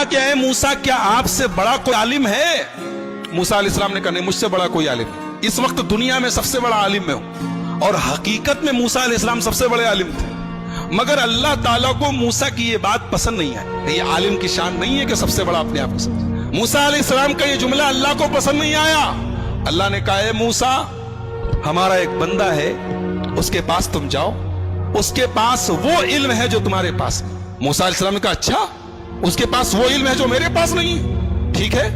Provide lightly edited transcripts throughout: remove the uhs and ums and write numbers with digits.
कहा कि ऐ मूसा क्या आपसे बड़ा कोई आलिम है? मूसा अलैहिस्सलाम ने कहा नहीं, मुझसे बड़ा कोई आलिम नहीं। इस वक्त दुनिया में सबसे बड़ा आलिम मैं हूं। और हकीकत में मूसा अलैहिस्सलाम सबसे बड़े आलिम थे, मगर अल्लाह ताला को मूसा की ये बात पसंद नहीं है। ये आलिम की शान नहीं है कि सबसे बड़ा अपने आप को समझे। मूसा अलैहिस्सलाम का ये जुमला अल्लाह को पसंद नहीं आया। अल्लाह ने कहा है मूसा, हमारा एक बंदा है, उसके पास तुम जाओ, उसके पास वो इल्म है जो तुम्हारे पास है। मूसा अलैहिस्सलाम ने कहा अच्छा, उसके पास वो इल्म है जो मेरे पास नहीं है, ठीक है,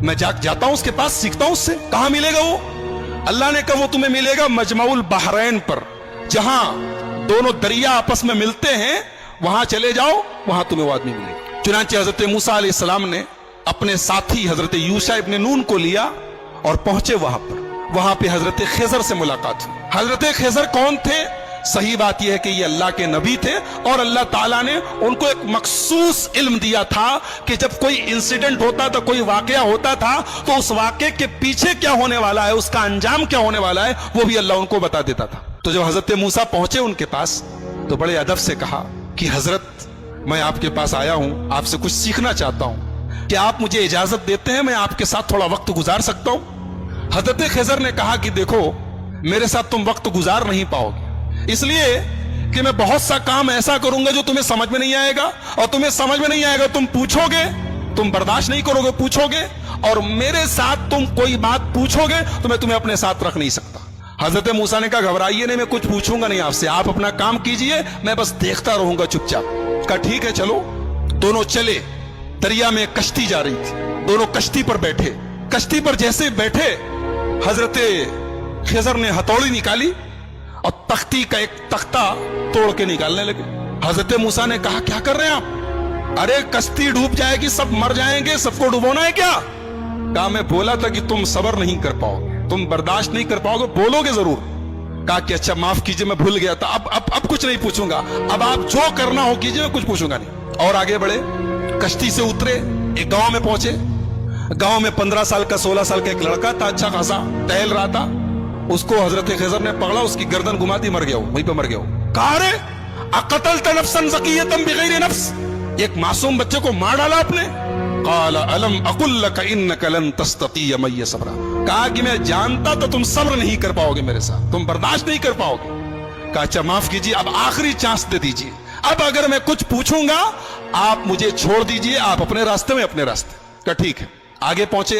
मैं जाता हूं उसके पास, सीखता हूं उससे। कहां मिलेगा वो? अल्लाह ने कहा वो तुम्हें मिलेगा मजमाउल बहरैन पर, जहां दोनों दरिया आपस में मिलते हैं, वहां चले जाओ, वहां तुम्हें वो आदमी मिलेगा। चुनांचे हजरत मूसा अलैहिस्सलाम ने अपने साथी हजरत यूशा इब्न नून को लिया और पहुंचे वहां पर। वहां पे हजरत खिजर से मुलाकात हुई। हजरत खिजर कौन थे? सही बात यह है कि ये अल्लाह के नबी थे और अल्लाह ताला ने उनको एक मखसूस इल्म दिया था कि जब कोई इंसिडेंट होता था, कोई वाकया होता था, तो उस वाकये के पीछे क्या होने वाला है, उसका अंजाम क्या होने वाला है, वो भी अल्लाह उनको बता देता था। तो जब हजरत मूसा पहुंचे उनके पास, तो बड़े अदब से कहा कि हजरत, मैं आपके पास आया हूं, आपसे कुछ सीखना चाहता हूं, क्या आप मुझे इजाजत देते हैं, मैं आपके साथ थोड़ा वक्त गुजार सकता हूं? हजरत खिजर ने कहा कि देखो, मेरे साथ तुम वक्त गुजार नहीं पाओगे, इसलिए कि मैं बहुत सा काम ऐसा करूंगा जो तुम्हें समझ में नहीं आएगा, और तुम्हें समझ में नहीं आएगा, तुम पूछोगे, तुम बर्दाश्त नहीं करोगे, पूछोगे, और मेरे साथ तुम कोई बात पूछोगे तो मैं तुम्हें अपने साथ रख नहीं सकता। हजरत मूसा ने कहा घबराइए नहीं, मैं कुछ पूछूंगा नहीं आपसे, आप अपना काम कीजिए, मैं बस देखता रहूंगा चुपचाप। कहा ठीक है चलो। दोनों चले, दरिया में कश्ती जा रही थी, दोनों कश्ती पर बैठे। कश्ती पर जैसे बैठे, हजरत खिजर ने हथौड़ी निकाली और तख्ती का एक तख्ता तोड़ के निकालने लगे। हजरत मूसा ने कहा क्या कर रहे हैं आप? अरे कश्ती डूब जाएगी, सब मर जाएंगे, सबको डुबोना है क्या? कहा मैं बोला था कि तुम सब्र नहीं कर पाओगे, तुम बर्दाश्त नहीं कर पाओगे, बोलोगे जरूर। कहा कि अच्छा माफ कीजिए, मैं भूल गया था, अब कुछ नहीं पूछूंगा, अब आप जो करना हो कीजिए, मैं कुछ पूछूंगा नहीं। और आगे बढ़े, कश्ती से उतरे, एक गांव में पहुंचे। गांव में 15 साल का 16 साल का एक लड़का था, अच्छा खासा टहल रहा था। उसको हजरत खिजर ने पकड़ा, उसकी गर्दन घुमा दी, मर गया वो, वहीं पे मर गया वो। कहा रे अक़तल्त नफ्सन ज़किय्यतन बिग़ैरि नफ्स, एक मासूम बच्चे को मार डाला आपने। क़ाल अलम अक़ुल लक इन्नक लन तस्ततिय मइय सब्रा, कहा कि मैं जानता तो तुम सब्र नहीं कर पाओगे मेरे साथ, तुम बर्दाश्त नहीं कर पाओगे। कहा अच्छा माफ कीजिए, अब आखिरी चांस दे दीजिए, अब अगर मैं कुछ पूछूंगा आप मुझे छोड़ दीजिए, आप अपने रास्ते में अपने रास्ते। कहा ठीक है। आगे पहुंचे,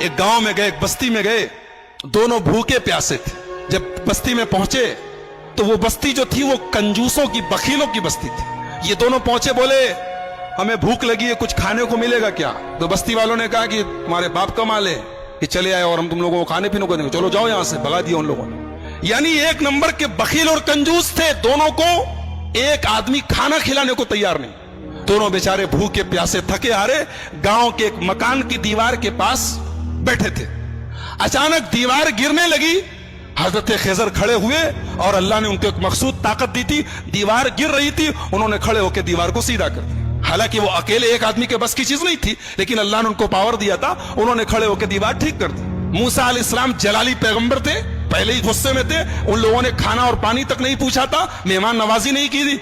एक गांव में गए, एक बस्ती में गए, दोनों भूखे प्यासे थे। जब बस्ती में पहुंचे तो वो बस्ती जो थी वो कंजूसों की, बखीलों की बस्ती थी। ये दोनों पहुंचे, बोले हमें भूख लगी है, कुछ खाने को मिलेगा क्या? तो बस्ती वालों ने कहा कि तुम्हारे बाप का माल है कि चले आए और हम तुम लोगों को खाने पीने को देंगे, चलो जाओ यहां से। भगा दिया उन लोगों ने। यानी एक नंबर के बखील और कंजूस थे दोनों को, एक आदमी खाना खिलाने को तैयार नहीं। दोनों बेचारे भूखे प्यासे थके हारे गांव के एक मकान की दीवार के पास बैठे थे। अचानक दीवार गिरने लगी, हजरत खिजर खड़े हुए और अल्लाह ने उनको एक मखसूद ताकत दी थी। दीवार गिर रही थी, उन्होंने खड़े होकर दीवार को सीधा कर दिया। हालांकि वो अकेले एक आदमी के बस की चीज नहीं थी, लेकिन अल्लाह ने उनको पावर दिया था, उन्होंने खड़े होकर दीवार ठीक कर दी। मूसा अलैहिस्सलाम जलाली पैगंबर थे, पहले ही गुस्से में थे, उन लोगों ने खाना और पानी तक नहीं पूछा था, मेहमान नवाजी नहीं की थी।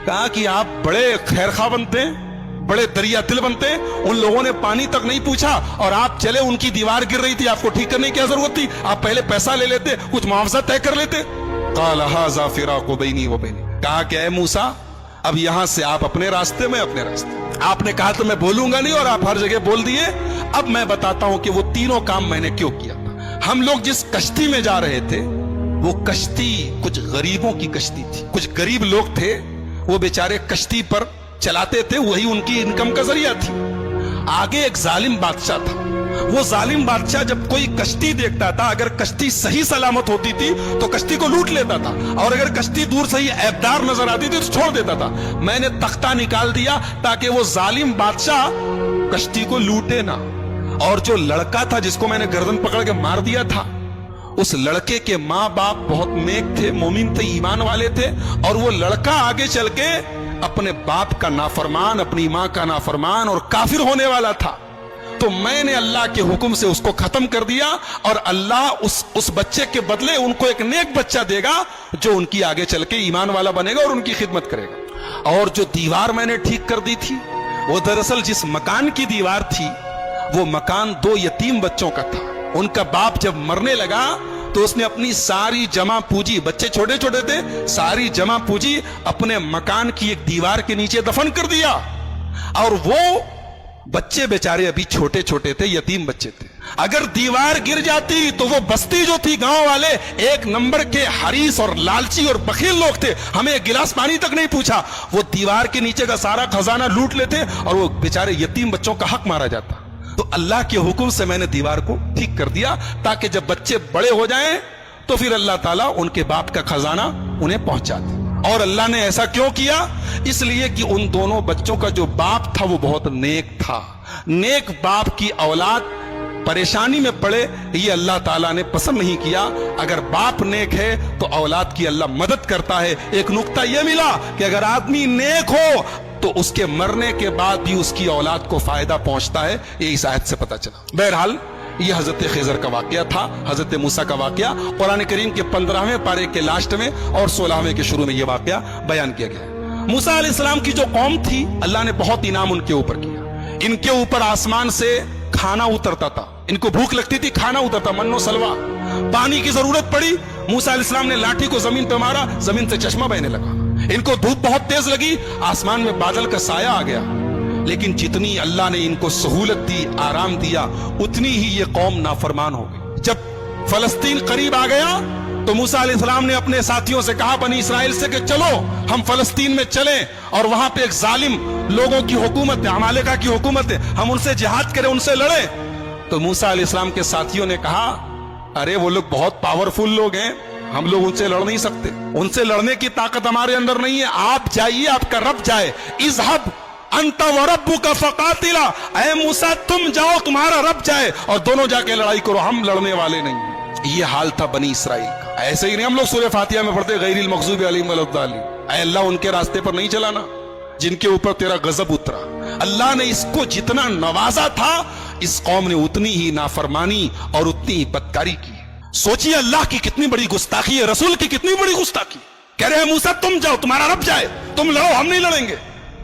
कहा कि आप बड़े खैरखा बनते हैं, बड़े दरिया दिल बनते हैं, उन लोगों ने पानी तक नहीं पूछा और आप चले, उनकी दीवार गिर रही थी, आपको ठीक करने की क्या जरूरत थी? आप पहले पैसा ले लेते, कुछ मुआवजा तय कर लेते। क़ाल हाज़ा फ़िराक़ु बैनी व बैनिक, कहा कि ऐ मूसा, अब यहां से आप अपने रास्ते में अपने रास्ते। आपने कहा तो मैं बोलूंगा नहीं और आप हर जगह बोल दिए। अब मैं बताता हूं कि वो तीनों काम मैंने क्यों किया था। हम लोग जिस कश्ती में जा रहे थे, वो कश्ती कुछ गरीबों की कश्ती थी, कुछ गरीब लोग थे, वो बेचारे कश्ती पर चलाते थे, वही उनकी इनकम का जरिया थी। आगे एक जालिम बादशाह था, वो जालिम बादशाह जब कोई कश्ती देखता था, अगर कश्ती सही सलामत होती थी तो कश्ती को लूट लेता था, और अगर कश्ती दूर से ही ऐबदार नजर आती थी तो छोड़ देता था। मैंने तख्ता निकाल दिया ताकि वो जालिम बादशाह कश्ती को लूटे ना। और जो लड़का था जिसको मैंने गर्दन पकड़ के मार दिया था, उस लड़के के माँ बाप बहुत नेक थे, मोमिन थे, ईमान वाले थे, और वो लड़का आगे चल के अपने बाप का नाफरमान, अपनी माँ का नाफरमान और काफिर होने वाला था। तो मैंने अल्लाह के हुक्म से उसको खत्म कर दिया, और अल्लाह उस बच्चे के बदले उनको एक नेक बच्चा देगा जो उनकी आगे चल के ईमान वाला बनेगा और उनकी खिदमत करेगा। और जो दीवार मैंने ठीक कर दी थी, वो दरअसल जिस मकान की दीवार थी वो मकान 2 यतीम बच्चों का था। उनका बाप जब मरने लगा तो उसने अपनी सारी जमा पूंजी, बच्चे छोटे छोटे थे, सारी जमा पूंजी अपने मकान की एक दीवार के नीचे दफन कर दिया। और वो बच्चे बेचारे अभी छोटे छोटे थे, यतीम बच्चे थे। अगर दीवार गिर जाती तो वो बस्ती जो थी, गांव वाले 1 नंबर के हरीस और लालची और बखील लोग थे, हमें एक गिलास पानी तक नहीं पूछा, वो दीवार के नीचे का सारा खजाना लूट लेते और वो बेचारे यतीम बच्चों का हक मारा जाता। तो अल्लाह के हुक्म से मैंने दीवार को ठीक कर दिया ताकि जब बच्चे बड़े हो जाएं तो फिर अल्लाह ताला उनके बाप का खजाना उन्हें पहुंचा दे। और अल्लाह ने ऐसा क्यों किया? इसलिए कि उन दोनों बच्चों का जो बाप था वो बहुत नेक था। नेक बाप की औलाद परेशानी में पड़े ये अल्लाह ताला ने पसंद नहीं किया। अगर बाप नेक है तो औलाद की अल्लाह मदद करता है। एक नुक्ता यह मिला कि अगर आदमी नेक हो तो उसके मरने के बाद भी उसकी औलाद को फायदा पहुंचता है, ये इस आयत से पता चला। बहरहाल ये हजरत खिजर का वाकया था, हजरत मूसा का वाकया कुरान करीम के 15वें पारे के लास्ट में और 16वें के शुरू में ये वाकया बयान किया गया। मूसा अलैहिस्सलाम की जो कौम थी, अल्लाह ने बहुत इनाम उनके ऊपर किया। इनके ऊपर आसमान से खाना उतरता था, इनको भूख लगती थी, खाना उतरता, मन्नो सलवा। पानी की जरूरत पड़ी, मूसा अलैहिस्सलाम ने लाठी को जमीन पे मारा, जमीन से चश्मा बहने लगा। इनको धूप बहुत तेज लगी, आसमान में बादल का साया आ गया। लेकिन जितनी अल्लाह ने इनको सहूलत दी, आराम दिया, उतनी ही ये कौम नाफरमान हो गई। जब फलस्तीन करीब आ गया तो मूसा अलैहिस्सलाम ने अपने साथियों से कहा, बनी इसराइल से, कि चलो हम फलस्तीन में चलें और वहां पे एक जालिम लोगों की हुकूमत है, अमालेका की हुकूमत है, हम उनसे जिहाद करें, उनसे लड़े। तो मूसा अलैहिस्सलाम के साथियों ने कहा, अरे वो लोग बहुत पावरफुल लोग हैं, हम लोग उनसे लड़ नहीं सकते, उनसे लड़ने की ताकत हमारे अंदर नहीं है, आप जाइए, आपका रब जाए। इज़हब अंत व रब्बुका फकातिला, ऐ मूसा तुम जाओ, तुम्हारा रब जाए और दोनों जाके लड़ाई करो, हम लड़ने वाले नहीं। ये हाल था बनी इसराइल का। ऐसे ही नहीं हम लोग सूरह फातिहा में पढ़ते, गैरिल मग़ज़ूबि अलैहिम वलद्दालिन, ऐ अल्लाह उनके रास्ते पर नहीं चलाना जिनके ऊपर तेरा गजब उतरा। अल्लाह ने इसको जितना नवाजा था, इस कौम ने उतनी ही नाफरमानी और उतनी ही बदकारी की। सोचिए अल्लाह की कितनी बड़ी गुस्ताखी है, रसूल की कितनी बड़ी गुस्ताखी। कह रहे हैं मूसा तुम जाओ, तुम्हारा रब जाए, तुम लड़ो, हम नहीं लड़ेंगे।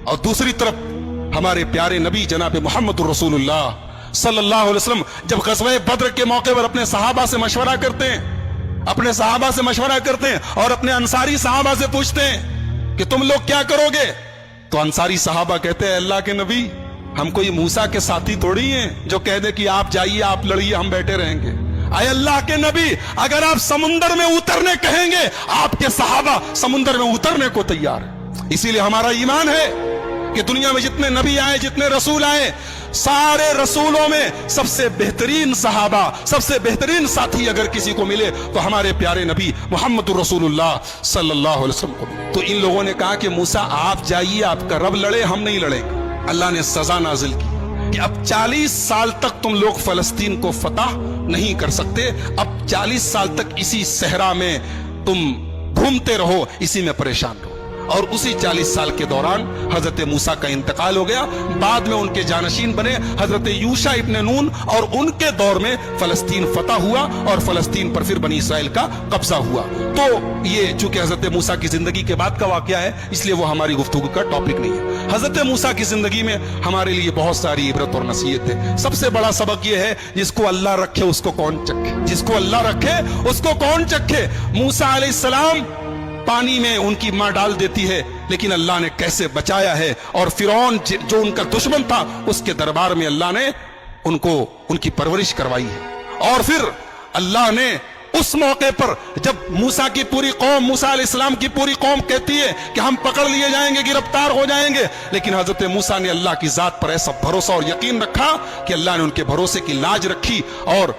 और दूसरी तरफ हमारे प्यारे नबी जनाब मोहम्मद रसूलुल्लाह सल्लल्लाहु अलैहि वसल्लम जब ग़ज़वा बद्र के मौके पर अपने सहाबा से मशवरा करते हैं, अपने सहाबा से मशवरा करते हैं और अपने अंसारी सहाबा से पूछते हैं कि तुम लोग क्या करोगे? तो अंसारी सहाबा कहते हैं, अल्लाह के नबी, हम कोई मूसा के साथी थोड़ी हैं जो कह दे कि आप जाइए, आप लड़िए, हम बैठे रहेंगे। आए अल्लाह के नबी, अगर आप समुंदर में उतरने कहेंगे, आपके सहाबा समुंदर में उतरने को तैयार है। इसीलिए हमारा ईमान है कि दुनिया में जितने नबी आए, जितने रसूल आए, सारे रसूलों में सबसे बेहतरीन सहाबा, सबसे बेहतरीन साथी अगर किसी को मिले तो हमारे प्यारे नबी मोहम्मद रसूलुल्लाह सल्लल्लाहु अलैहि वसल्लम को मिले। तो इन लोगों ने कहा कि मूसा आप जाइए, आपका रब लड़े, हम नहीं लड़ेंगे। अल्लाह ने सजा नाजिल की कि अब 40 साल तक तुम लोग फलस्तीन को फतह नहीं कर सकते, अब 40 साल तक इसी सहरा में तुम घूमते रहो, इसी में परेशान रहो। और उसी 40 साल के दौरान हजरत मूसा का इंतकाल हो गया। बाद में उनके जानशीन बने हजरत यूशा इब्ने नून और उनके दौर में फलस्तीन फतह हुआ और फलस्तीन पर फिर बनी इसराइल का कब्जा हुआ। तो ये चूंकि हजरत मूसा की जिंदगी के बाद का वाकया है, इसलिए वो हमारी गुफ्तगू का टॉपिक नहीं है। हजरत मूसा की जिंदगी में हमारे लिए बहुत सारी इबरत और नसीहत है। सबसे बड़ा सबक ये है, जिसको अल्लाह रखे उसको कौन चखे, जिसको अल्लाह रखे उसको कौन चखे। मूसा अलैहिस्सलाम पानी में उनकी मां डाल देती है, लेकिन अल्लाह ने कैसे बचाया है। और फिरौन जो उनका दुश्मन था, उसके दरबार में अल्लाह ने उनको उनकी परवरिश करवाई है। और फिर अल्लाह ने उस मौके पर जब मूसा की पूरी कौम, मूसा अलैहिस्सलाम की पूरी कौम कहती है कि हम पकड़ लिए जाएंगे, गिरफ्तार हो जाएंगे, लेकिन हजरत मूसा ने अल्लाह की जात पर ऐसा भरोसा और यकीन रखा कि अल्लाह ने उनके भरोसे की लाज रखी और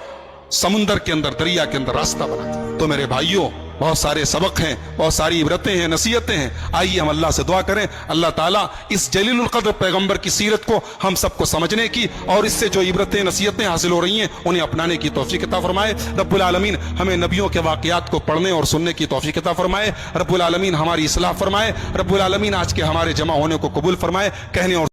समुंदर के अंदर, दरिया के अंदर रास्ता बना दिया। तो मेरे भाइयों, बहुत सारे सबक हैं, बहुत सारी इबरतें हैं, नसीहतें हैं। आइए हम अल्लाह से दुआ करें, अल्लाह ताला इस जलीलुल क़द्र पैगंबर की सीरत को हम सबको समझने की और इससे जो इबरतें, नसीहतें हासिल हो रही हैं, उन्हें अपनाने की तौफीक अता फरमाए। रब्बुल आलमीन हमें नबियों के वाक़यात को पढ़ने और सुनने की तौफीक अता फरमाए। रब्बुल आलमीन हमारी इस्लाह फरमाए। रब्बुल आलमीन आज के हमारे जमा होने को कबूल फरमाए। कहने और